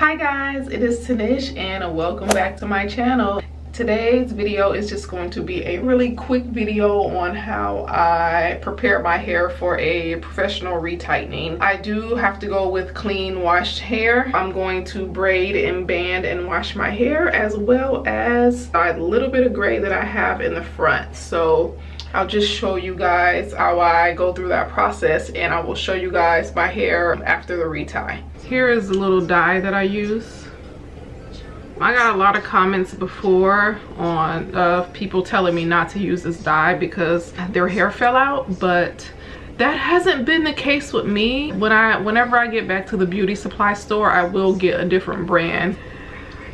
Hi guys, it is Tanish and welcome back to my channel. Today's video is just going to be a really quick video on how I prepare my hair for a professional retightening. I do have to go with clean washed hair. I'm going to braid and band and wash my hair, as well as a little bit of gray that I have in the front. So I'll just show you guys how I go through that process, and I will show you guys my hair after the retie. Here is the little dye that I use. I got a lot of comments before on people telling me not to use this dye because their hair fell out, but that hasn't been the case with me. Whenever I get back to the beauty supply store, I will get a different brand.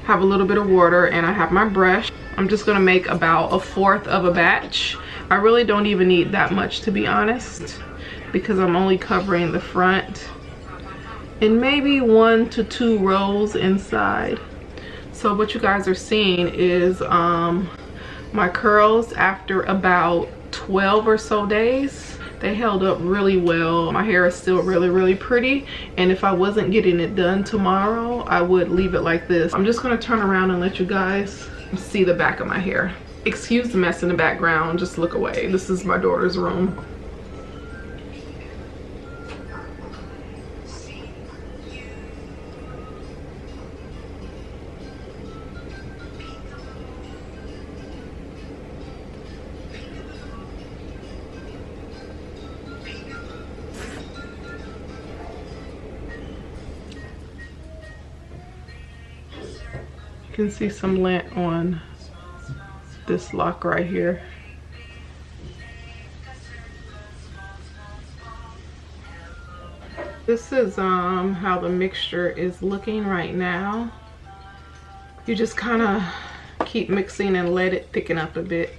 Have a little bit of water and I have my brush. I'm just gonna make about 1/4 of a batch. I really don't even need that much, to be honest, because I'm only covering the front and maybe 1 to 2 rows inside. So what you guys are seeing is my curls after about 12 or so days. They held up really well. My hair is still really pretty, and if I wasn't getting it done tomorrow, I would leave it like this. I'm just gonna turn around and let you guys see the back of my hair. Excuse the mess in the background, just look away. This is my daughter's room. You can see some lint on this lock right here. This is how the mixture is looking right now. You just kind of keep mixing and let it thicken up a bit.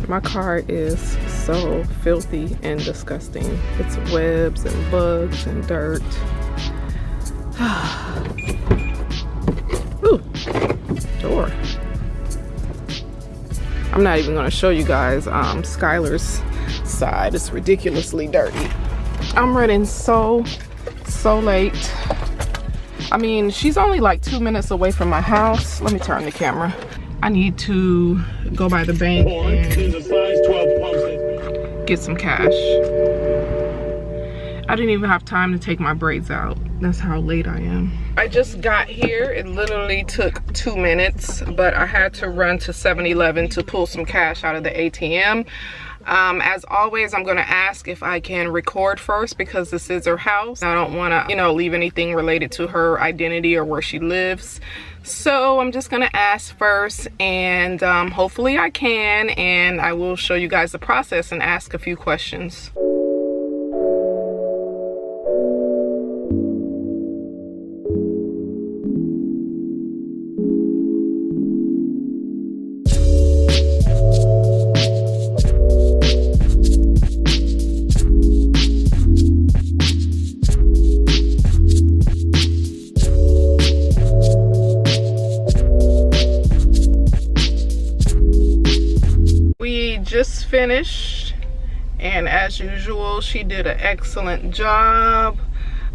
My car is so filthy and disgusting. It's webs and bugs and dirt. Ooh, door. I'm not even gonna show you guys Skylar's side. It's ridiculously dirty. I'm running so late. I mean, she's only like 2 minutes away from my house. Let me turn the camera. I need to go by the bank and get some cash. I didn't even have time to take my braids out. That's how late I am. I just got here. It literally took 2 minutes, but I had to run to 7-Eleven to pull some cash out of the ATM. As always, I'm going to ask if I can record first because this is her house. I don't want to, you know, leave anything related to her identity or where she lives. So I'm just going to ask first, and hopefully I can, and I will show you guys the process and ask a few questions. Just finished, and as usual she did an excellent job.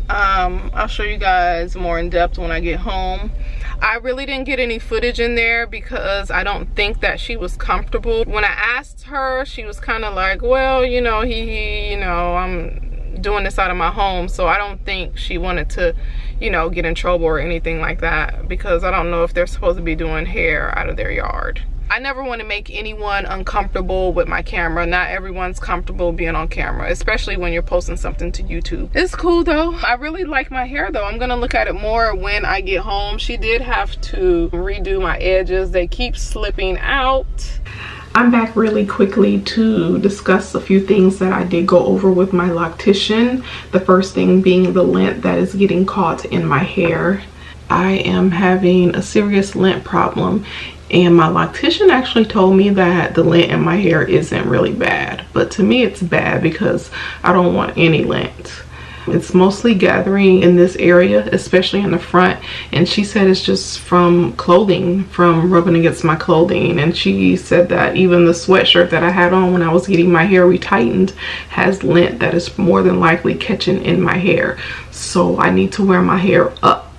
I'll show you guys more in depth when I get home. I really didn't get any footage in there because I don't think that she was comfortable. When I asked her, she was kind of like, well, you know, you know, I'm doing this out of my home, so I don't think she wanted to, you know, get in trouble or anything like that, because I don't know if they're supposed to be doing hair out of their yard. I never want to make anyone uncomfortable with my camera. Not everyone's comfortable being on camera, especially when you're posting something to YouTube. It's cool though. I really like my hair though. I'm gonna look at it more when I get home. She did have to redo my edges. They keep slipping out. I'm back really quickly to discuss a few things that I did go over with my loctician. The first thing being the lint that is getting caught in my hair. I am having a serious lint problem, and my loctician actually told me that the lint in my hair isn't really bad, but to me it's bad because I don't want any lint. It's mostly gathering in this area, especially in the front, and she said it's just from clothing, from rubbing against my clothing. And she said that even the sweatshirt that I had on when I was getting my hair retightened has lint that is more than likely catching in my hair, so I need to wear my hair up,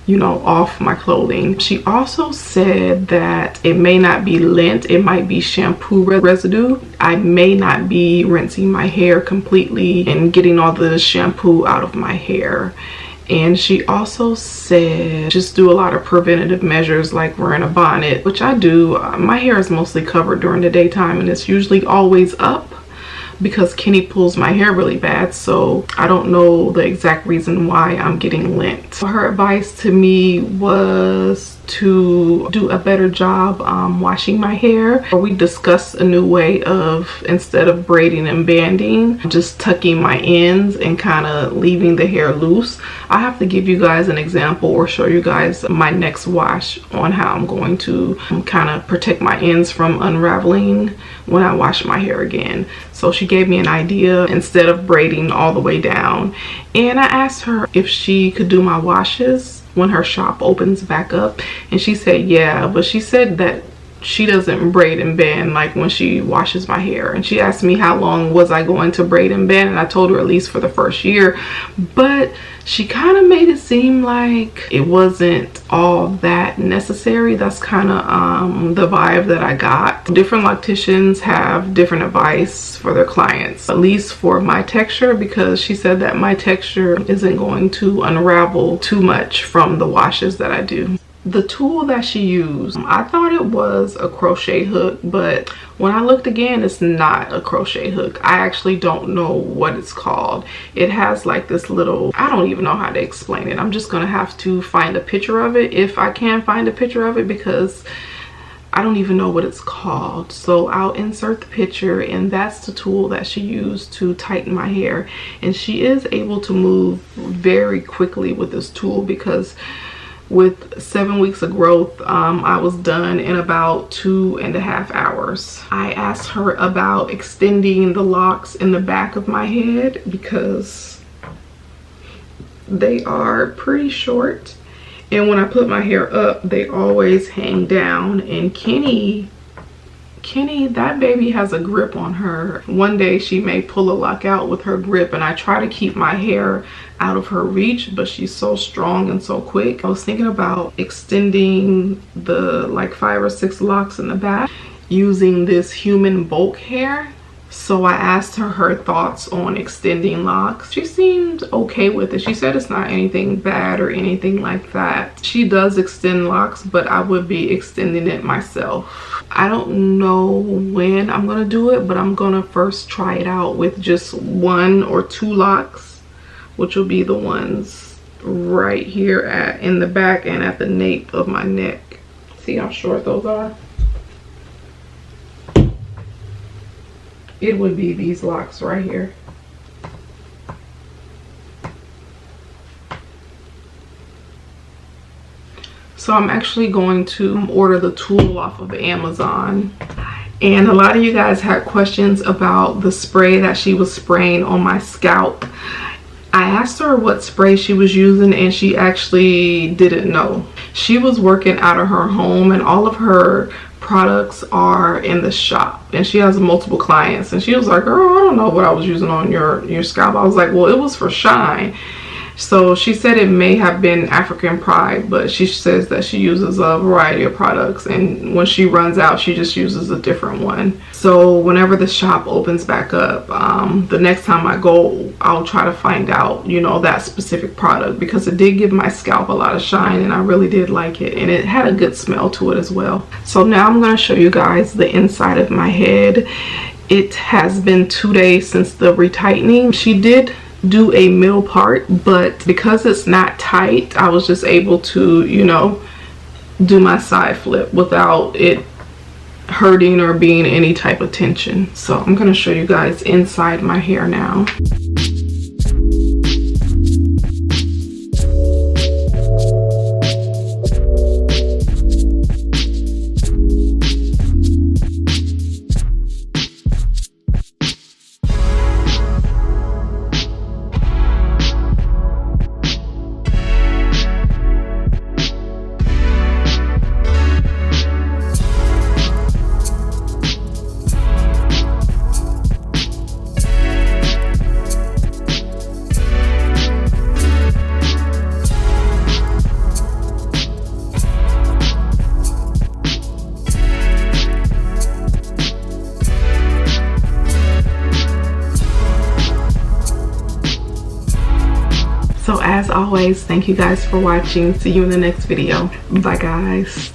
you know, off my clothing. She also said that it may not be lint, it might be shampoo residue. I may not be rinsing my hair completely and getting all the shampoo out of my hair. And she also said just do a lot of preventative measures like wearing a bonnet, which I do. My hair is mostly covered during the daytime and it's usually always up because Kenny pulls my hair really bad, so I don't know the exact reason why I'm getting lint. Her advice to me was to do a better job washing my hair. We discussed a new way of, instead of braiding and banding, just tucking my ends and kind of leaving the hair loose. I have to give you guys an example or show you guys my next wash on how I'm going to kind of protect my ends from unraveling when I wash my hair again. So she gave me an idea instead of braiding all the way down, and I asked her if she could do my washes when her shop opens back up, and she said yeah, but she said that she doesn't braid and band like when she washes my hair. And she asked me how long was I going to braid and band, and I told her at least for the first year, but she kind of made it seem like it wasn't all that necessary. That's kind of the vibe that I got. Different locticians have different advice for their clients, at least for my texture, because she said that my texture isn't going to unravel too much from the washes that I do. The tool that she used, I thought it was a crochet hook, but when I looked again, it's not a crochet hook. I actually don't know what it's called. It has like this little, I don't even know how to explain it. I'm just gonna have to find a picture of it if I can find a picture of it, because I don't even know what it's called. So I'll insert the picture, and that's the tool that she used to tighten my hair. And she is able to move very quickly with this tool, because with 7 weeks of growth, I was done in about 2.5 hours. I asked her about extending the locks in the back of my head because they are pretty short, and when I put my hair up, they always hang down. And Kenny, that baby has a grip on her. One day she may pull a lock out with her grip, and I try to keep my hair out of her reach, but she's so strong and so quick. I was thinking about extending the like 5 or 6 locks in the back using this human bulk hair. So I asked her thoughts on extending locks. She seemed okay with it. She said it's not anything bad or anything like that. She does extend locks, but I would be extending it myself. I don't know when I'm gonna do it, but I'm gonna first try it out with just 1 or 2 locks, which will be the ones right here in the back and at the nape of my neck. See how short those are? It would be these locks right here. So I'm actually going to order the tool off of Amazon. And a lot of you guys had questions about the spray that she was spraying on my scalp. I asked her what spray she was using and she actually didn't know. She was working out of her home and all of her products are in the shop, and she has multiple clients, and she was like, girl, I don't know what I was using on your scalp. I was like, well, it was for shine. So she said it may have been African Pride, but she says that she uses a variety of products, and when she runs out she just uses a different one. So whenever the shop opens back up, the next time I go, I'll try to find out, you know, that specific product, because it did give my scalp a lot of shine and I really did like it, and it had a good smell to it as well. So now I'm going to show you guys the inside of my head. It has been 2 days since the retightening. She did do a middle part, but because it's not tight, I was just able to, you know, do my side flip without it hurting or being any type of tension. So I'm going to show you guys inside my hair now. So as always, thank you guys for watching. See you in the next video. Bye guys.